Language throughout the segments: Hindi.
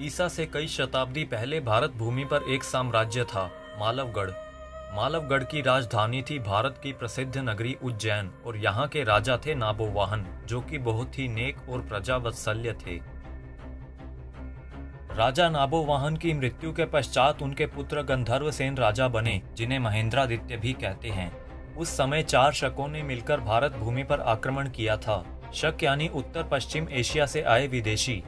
ईसा से कई शताब्दी पहले भारत भूमि पर एक साम्राज्य था, मालवगढ़। मालवगढ़ की राजधानी थी भारत की प्रसिद्ध नगरी उज्जैन और यहाँ के राजा थे नाबोवाहन, जो कि बहुत ही नेक और प्रजावत्सल्य थे। राजा नाबोवाहन की मृत्यु के पश्चात उनके पुत्र गंधर्वसेन राजा बने, जिन्हें महेंद्रादित्य भी कहते हैं। उस समय 4 शकों ने मिलकर भारत भूमि पर आक्रमण किया था। शक यानी उत्तर पश्चिम एशिया से आए विदेशी।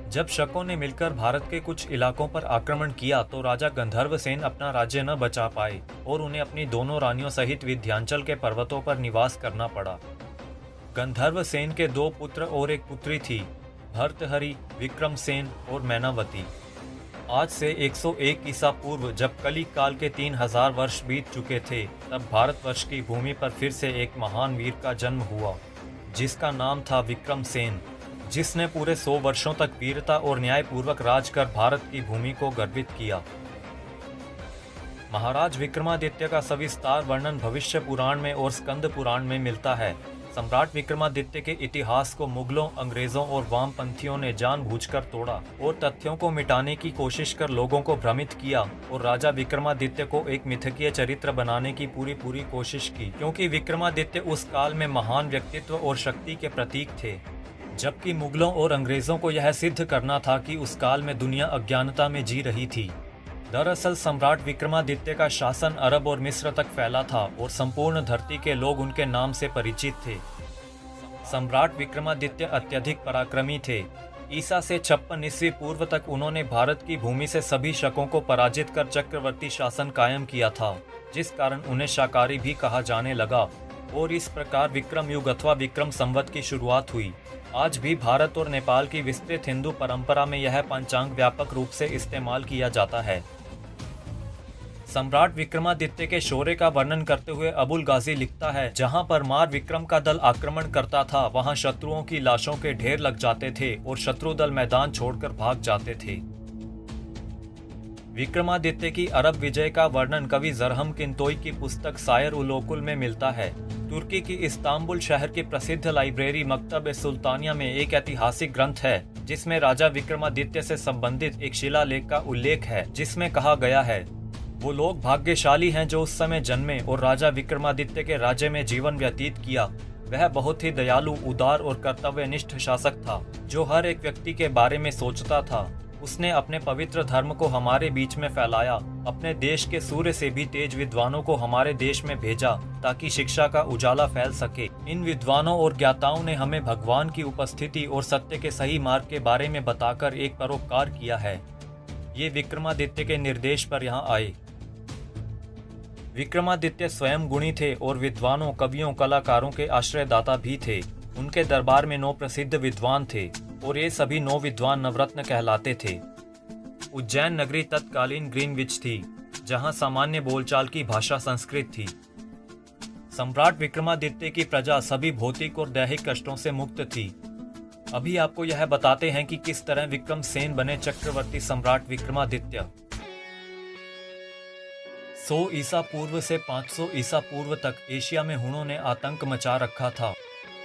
जब शकों ने मिलकर भारत के कुछ इलाकों पर आक्रमण किया तो राजा गंधर्वसेन अपना राज्य न बचा पाए और उन्हें अपनी दोनों रानियों सहित विंध्याचल के पर्वतों पर निवास करना पड़ा। गंधर्वसेन के 2 पुत्र और एक पुत्री थी, भर्तहरि, विक्रमसेन और मैनावती। आज से 101 ईसा पूर्व जब कली काल के 3000 वर्ष बीत चुके थे, तब भारतवर्ष की भूमि पर फिर से एक महान वीर का जन्म हुआ, जिसका नाम था विक्रमसेन, जिसने पूरे 100 वर्षों तक वीरता और न्यायपूर्वक राज कर भारत की भूमि को गर्वित किया। महाराज विक्रमादित्य का सविस्तार वर्णन भविष्य पुराण में और स्कंद पुराण में मिलता है। सम्राट विक्रमादित्य के इतिहास को मुगलों, अंग्रेजों और वामपंथियों ने जानबूझकर तोड़ा और तथ्यों को मिटाने की कोशिश कर लोगों को भ्रमित किया और राजा विक्रमादित्य को एक मिथकीय चरित्र बनाने की पूरी कोशिश की, क्योंकि विक्रमादित्य उस काल में महान व्यक्तित्व और शक्ति के प्रतीक थे, जबकि मुगलों और अंग्रेजों को यह सिद्ध करना था कि उस काल में दुनिया अज्ञानता में जी रही थी। दरअसल सम्राट विक्रमादित्य का शासन अरब और मिस्र तक फैला था और संपूर्ण धरती के लोग उनके नाम से परिचित थे। सम्राट विक्रमादित्य अत्यधिक पराक्रमी थे। ईसा से 56 ईस्वी पूर्व तक उन्होंने भारत की भूमि से सभी शकों को पराजित कर चक्रवर्ती शासन कायम किया था, जिस कारण उन्हें शाकाहारी भी कहा जाने लगा और इस प्रकार विक्रम युग अथवा विक्रम संवत की शुरुआत हुई। आज भी भारत और नेपाल की विस्तृत हिंदू परंपरा में यह पंचांग व्यापक रूप से इस्तेमाल किया जाता है। सम्राट विक्रमादित्य के शौर्य का वर्णन करते हुए अबुल गाजी लिखता है, जहां पर मार विक्रम का दल आक्रमण करता था, वहां शत्रुओं की लाशों के ढेर लग जाते थे और शत्रु दल मैदान छोड़कर भाग जाते थे। विक्रमादित्य की अरब विजय का वर्णन कवि जरहम किंतोई की पुस्तक सायर उलोकुल में मिलता है। तुर्की की इस्तांबुल शहर की प्रसिद्ध लाइब्रेरी मकतब ए सुल्तानिया में एक ऐतिहासिक ग्रंथ है, जिसमें राजा विक्रमादित्य से संबंधित एक शिलालेख का उल्लेख है, जिसमें कहा गया है, वो लोग भाग्यशाली हैं जो उस समय जन्मे और राजा विक्रमादित्य के राज्य में जीवन व्यतीत किया। वह बहुत ही दयालु, उदार और कर्तव्यनिष्ठ शासक था, जो हर एक व्यक्ति के बारे में सोचता था। उसने अपने पवित्र धर्म को हमारे बीच में फैलाया, अपने देश के सूर्य से भी तेज विद्वानों को हमारे देश में भेजा ताकि शिक्षा का उजाला फैल सके। इन विद्वानों और ज्ञाताओं ने हमें भगवान की उपस्थिति और सत्य के सही मार्ग के बारे में बताकर एक परोपकार किया है। ये विक्रमादित्य के निर्देश पर यहाँ आए। विक्रमादित्य स्वयं गुणी थे और विद्वानों, कवियों, कलाकारों के आश्रयदाता भी थे। उनके दरबार में 9 प्रसिद्ध विद्वान थे और ये सभी 9 विद्वान नवरत्न कहलाते थे। उज्जैन नगरी तत्कालीन ग्रीनविच थी, जहां सामान्य बोलचाल की भाषा संस्कृत थी। सम्राट विक्रमादित्य की प्रजा सभी भौतिक और दैहिक कष्टों से मुक्त थी। अभी आपको यह बताते हैं कि किस तरह विक्रमसेन बने चक्रवर्ती सम्राट विक्रमादित्य। 100 ईसा पूर्व से 500 ईसा पूर्व तक एशिया में हुणों ने आतंक मचा रखा था।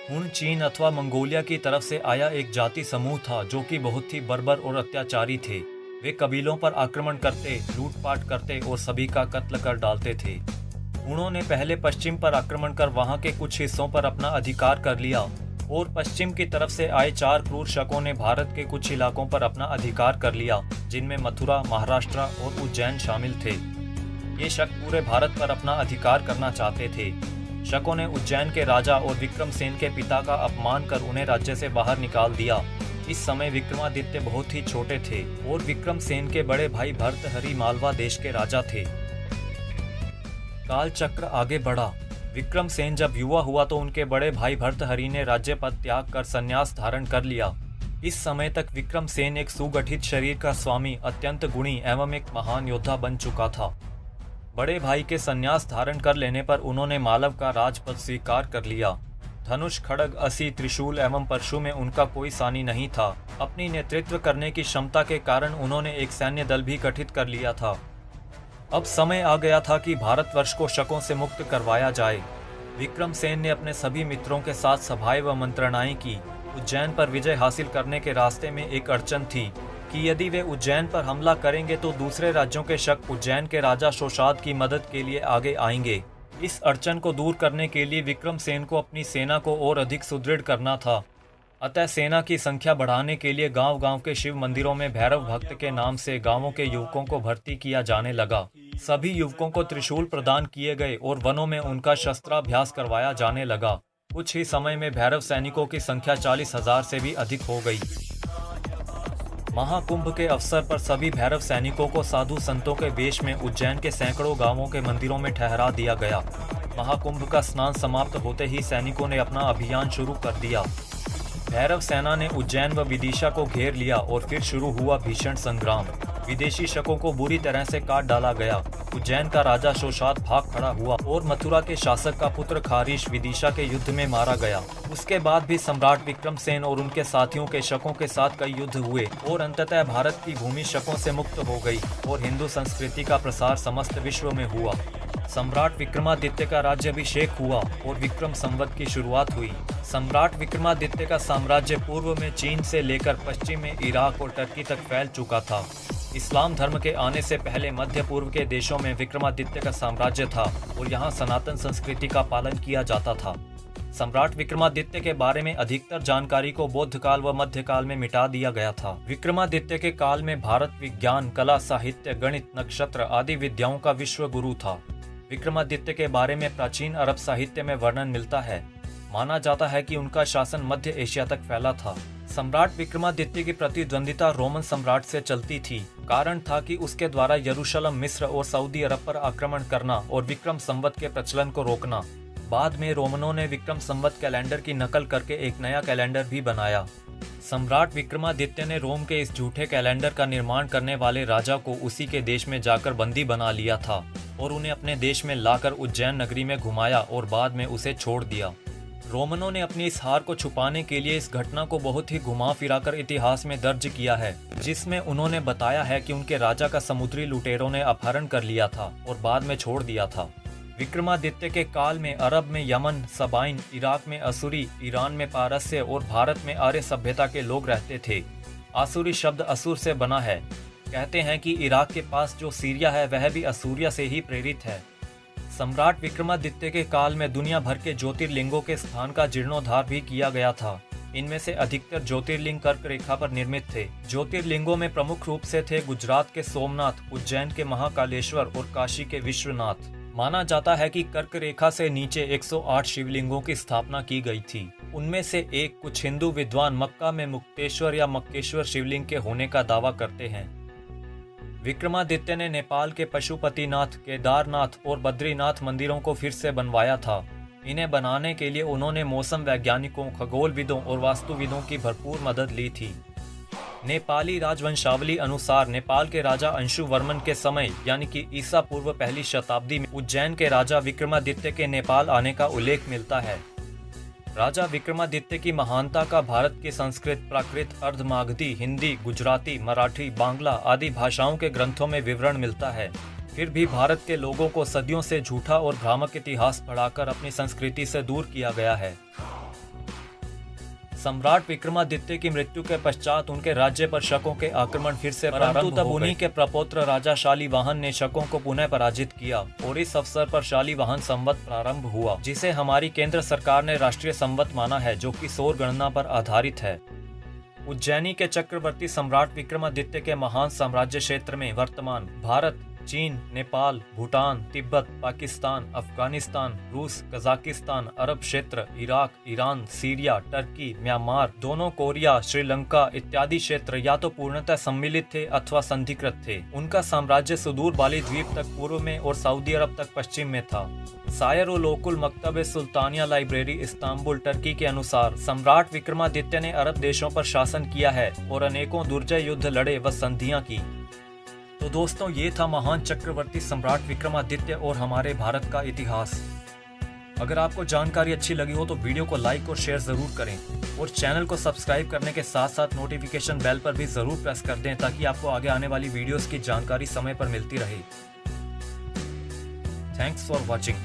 हुण चीन अथवा मंगोलिया की तरफ से आया एक जाति समूह था, जो कि बहुत ही बर्बर और अत्याचारी थे। वे कबीलों पर आक्रमण करते, लूटपाट करते और सभी का कत्ल कर डालते थे। हुणों ने पहले पश्चिम पर आक्रमण कर वहां के कुछ हिस्सों पर अपना अधिकार कर लिया और पश्चिम की तरफ से आए 4 क्रूर शकों ने भारत के कुछ इलाकों पर अपना अधिकार कर लिया, जिनमें मथुरा, महाराष्ट्र और उज्जैन शामिल थे। ये शक पूरे भारत पर अपना अधिकार करना चाहते थे। शकों ने उज्जैन के राजा और विक्रमसेन के पिता का अपमान कर उन्हें राज्य से बाहर निकाल दिया। इस समय विक्रमादित्य बहुत ही छोटे थे और विक्रमसेन के बड़े भाई भर्तहरि मालवा देश के राजा थे। काल चक्र आगे बढ़ा। विक्रमसेन जब युवा हुआ तो उनके बड़े भाई भर्तहरि ने राज्य पद त्याग कर संन्यास धारण कर लिया। इस समय तक विक्रमसेन एक सुगठित शरीर का स्वामी, अत्यंत गुणी एवं एक महान योद्धा बन चुका था। बड़े भाई के संन्यास धारण कर लेने पर उन्होंने मालव का राजपद स्वीकार कर लिया। धनुष, खड़ग, असी, त्रिशूल एवं परशु में उनका कोई सानी नहीं था। अपनी नेतृत्व करने की क्षमता के कारण उन्होंने एक सैन्य दल भी गठित कर लिया था। अब समय आ गया था कि भारतवर्ष को शकों से मुक्त करवाया जाए। विक्रमसेन ने अपने सभी मित्रों के साथ सभाएं व मंत्रणाएं की। उज्जैन पर विजय हासिल करने के रास्ते में एक अड़चन थी। कि यदि वे उज्जैन पर हमला करेंगे तो दूसरे राज्यों के शक उज्जैन के राजा शोषाद की मदद के लिए आगे आएंगे। इस अड़चन को दूर करने के लिए विक्रमसेन को अपनी सेना को और अधिक सुदृढ़ करना था। अतः सेना की संख्या बढ़ाने के लिए गांव-गांव के शिव मंदिरों में भैरव भक्त के नाम से गांवों के युवकों को भर्ती किया जाने लगा। सभी युवकों को त्रिशूल प्रदान किए गए और वनों में उनका शस्त्राभ्यास करवाया जाने लगा। कुछ ही समय में भैरव सैनिकों की संख्या 40,000 से भी अधिक हो गई। महाकुंभ के अवसर पर सभी भैरव सैनिकों को साधु संतों के वेश में उज्जैन के सैकड़ों गांवों के मंदिरों में ठहरा दिया गया। महाकुंभ का स्नान समाप्त होते ही सैनिकों ने अपना अभियान शुरू कर दिया। भैरव सेना ने उज्जैन व विदिशा को घेर लिया और फिर शुरू हुआ भीषण संग्राम। विदेशी शकों को बुरी तरह से काट डाला गया। उज्जैन का राजा शोषाद भाग खड़ा हुआ और मथुरा के शासक का पुत्र खारीश विदिशा के युद्ध में मारा गया। उसके बाद भी सम्राट विक्रमसेन और उनके साथियों के शकों के साथ कई युद्ध हुए और अंततः भारत की भूमि शकों से मुक्त हो गई और हिंदू संस्कृति का प्रसार समस्त विश्व में हुआ। सम्राट विक्रमादित्य का राज्याभिषेक हुआ और विक्रम संवत की शुरुआत हुई। सम्राट विक्रमादित्य का साम्राज्य पूर्व में चीन से लेकर पश्चिम में इराक और टर्की तक फैल चुका था। इस्लाम धर्म के आने से पहले मध्य पूर्व के देशों में विक्रमादित्य का साम्राज्य था और यहाँ सनातन संस्कृति का पालन किया जाता था। सम्राट विक्रमादित्य के बारे में अधिकतर जानकारी को बौद्ध काल व मध्यकाल में मिटा दिया गया था। विक्रमादित्य के काल में भारत विज्ञान, कला, साहित्य, गणित, नक्षत्र आदि विद्याओं का विश्व गुरु था। विक्रमादित्य के बारे में प्राचीन अरब साहित्य में वर्णन मिलता है। माना जाता है कि उनका शासन मध्य एशिया तक फैला था। सम्राट विक्रमादित्य की प्रतिद्वंदिता रोमन सम्राट से चलती थी। कारण था कि उसके द्वारा यरूशलेम, मिस्र और सऊदी अरब पर आक्रमण करना और विक्रम संवत के प्रचलन को रोकना। बाद में रोमनों ने विक्रम संवत कैलेंडर की नकल करके एक नया कैलेंडर भी बनाया। सम्राट विक्रमादित्य ने रोम के इस झूठे कैलेंडर का निर्माण करने वाले राजा को उसी के देश में जाकर बंदी बना लिया था और उन्हें अपने देश में लाकर उज्जैन नगरी में घुमाया और बाद में उसे छोड़ दिया। रोमनों ने अपनी इस हार को छुपाने के लिए इस घटना को बहुत ही घुमा फिराकर इतिहास में दर्ज किया है, जिसमें उन्होंने बताया है कि उनके राजा का समुद्री लुटेरों ने अपहरण कर लिया था और बाद में छोड़ दिया था। विक्रमादित्य के काल में अरब में यमन, सबाइन, इराक में असुरी, ईरान में पारस्य और भारत में आर्य सभ्यता के लोग रहते थे। आसुरी शब्द असुर से बना है। कहते हैं कि इराक के पास जो सीरिया है वह भी असूरिया से ही प्रेरित है। सम्राट विक्रमादित्य के काल में दुनिया भर के ज्योतिर्लिंगों के स्थान का जीर्णोद्धार भी किया गया था। इनमें से अधिकतर ज्योतिर्लिंग कर्क रेखा पर निर्मित थे। ज्योतिर्लिंगों में प्रमुख रूप से थे गुजरात के सोमनाथ, उज्जैन के महाकालेश्वर और काशी के विश्वनाथ। माना जाता है कि कर्क रेखा से नीचे 108 शिवलिंगों की स्थापना की गई थी। उनमें से एक कुछ हिंदू विद्वान मक्का में मुक्तेश्वर या मक्केश्वर शिवलिंग के होने का दावा करते हैं। विक्रमादित्य ने नेपाल के पशुपतिनाथ, केदारनाथ और बद्रीनाथ मंदिरों को फिर से बनवाया था। इन्हें बनाने के लिए उन्होंने मौसम वैज्ञानिकों, खगोलविदों और वास्तुविदों की भरपूर मदद ली थी। नेपाली राजवंशावली अनुसार नेपाल के राजा अंशुवर्मन के समय यानी कि ईसा पूर्व पहली शताब्दी में उज्जैन के राजा विक्रमादित्य के नेपाल आने का उल्लेख मिलता है। राजा विक्रमादित्य की महानता का भारत की संस्कृत, प्राकृत, अर्धमागधी, हिंदी, गुजराती, मराठी, बांग्ला आदि भाषाओं के ग्रंथों में विवरण मिलता है। फिर भी भारत के लोगों को सदियों से झूठा और भ्रामक इतिहास पढ़ाकर अपनी संस्कृति से दूर किया गया है। सम्राट विक्रमादित्य की मृत्यु के पश्चात उनके राज्य पर शकों के आक्रमण फिर से प्रारंभ तब उन्हीं के प्रपौत्र राजा शालिवाहन ने शकों को पुनः पराजित किया और इस अवसर पर शालिवाहन संवत प्रारंभ हुआ, जिसे हमारी केंद्र सरकार ने राष्ट्रीय संवत माना है, जो कि सौर गणना पर आधारित है। उज्जैनी के चक्रवर्ती सम्राट विक्रमादित्य के महान साम्राज्य क्षेत्र में वर्तमान भारत, चीन, नेपाल, भूटान, तिब्बत, पाकिस्तान, अफगानिस्तान, रूस, कजाकिस्तान, अरब क्षेत्र, Iraq, Iran, Syria, Turkey, Myanmar, दोनों कोरिया, श्रीलंका इत्यादि क्षेत्र या तो पूर्णतः सम्मिलित थे अथवा संधिकृत थे। उनका साम्राज्य सुदूर बाली द्वीप तक पूर्व में और सऊदी अरब तक पश्चिम में था। सायर-उल-लोकुल मकतब सुल्तानिया लाइब्रेरी इस्तांबुल, टर्की के अनुसार सम्राट विक्रमादित्य ने अरब देशों पर शासन किया है और अनेकों दुर्जय युद्ध लड़े व संधियां की। तो दोस्तों, ये था महान चक्रवर्ती सम्राट विक्रमादित्य और हमारे भारत का इतिहास। अगर आपको जानकारी अच्छी लगी हो तो वीडियो को लाइक और शेयर जरूर करें और चैनल को सब्सक्राइब करने के साथ साथ नोटिफिकेशन बेल पर भी जरूर प्रेस कर दें, ताकि आपको आगे आने वाली वीडियोस की जानकारी समय पर मिलती रहे। Thanks for watching.